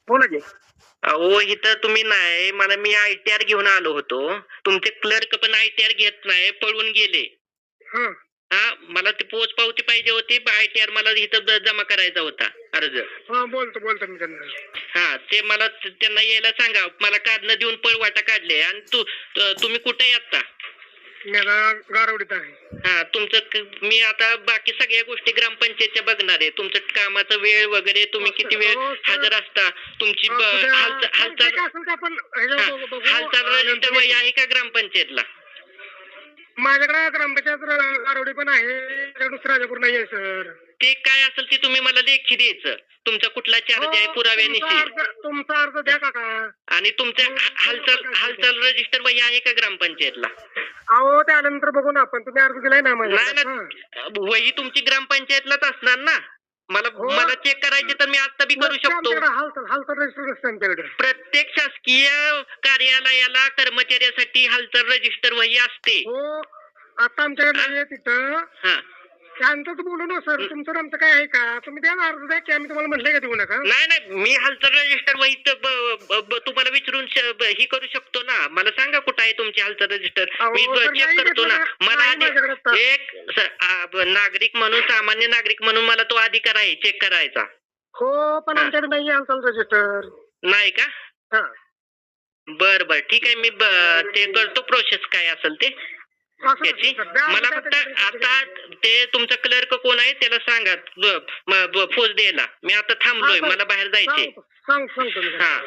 बोला की. अहो इथं तुम्ही नाही, मला मी ITR घेऊन आलो होतो. तुमचे क्लर्क पण ITR घेत नाही, पळून गेले. हा, मला ती पोच पावती पाहिजे होती. ITR मला इथं जमा करायचा होता अर्ज. बोलतो मी त्यांना. हा, ते मला त्यांना यायला सांगा. मला काढणं देऊन पळवाटा काढले. आणि तुम्ही कुठे आता? गारवडीत आहे. हा, तुमचं मी आता बाकी सगळ्या गोष्टी ग्रामपंचायतच्या बघणार आहे. तुमचं कामाचा वेळ वगैरे, तुम्ही किती वेळ हजर असता, तुमची हालचाल रजिस्टर वही आहे का ग्रामपंचायतला? माझ्याकडे ग्रामपंचायत गारवडी पण आहे, राजापूर नाही आहे सर. ते काय असेल ते तुम्ही मला लेखी द्यायचं. तुमचा कुठला चार्ज आहे पुराव्यानिशी. तुमचा अर्ज द्या काका. आणि तुमचं हालचाल रजिस्टर वही आहे का ग्रामपंचायतला? अहो त्यानंतर बघू ना आपण. तुम्ही अर्ज दिलाय ना? नाही, वही तुमची ग्रामपंचायतलाच असणार ना. मला चेक करायचे तर मी आता बी करू शकतो. हालचाल रजिस्टर असतं आमच्याकडे. प्रत्येक शासकीय कार्यालयाला कर्मचाऱ्यासाठी हालचाल रजिस्टर वही असते. हो, आता आमच्याकडे नाही तिथं. शांतच बोलू ना सर. तुमचं आमचं काय आहे का? तुम्ही द्या ना अर्ज द्या की. आम्ही तुम्हाला म्हटलंय का देऊ नका? नाही, मी हालचाल रजिस्टर वही तुम्हाला विचारून ही करू शकतो ना. मला सांगा कुठं आहे तुमची हालचाल रजिस्टर. मी चेक करतो ना. मला एक नागरिक म्हणून, सामान्य नागरिक म्हणून मला तो अधिकार आहे चेक करायचा. हो, पण आमच्याकडे नाही हालचाल रजिस्टर. नाही का? बर ठीक आहे. मी ते करतो प्रोसेस काय असेल ते. मला फक्त आता ते तुमचा क्लर्क कोण आहे त्याला सांगा पोच द्यायला. मी आता थांबलोय, मला बाहेर जायचे. सांगतो. हा.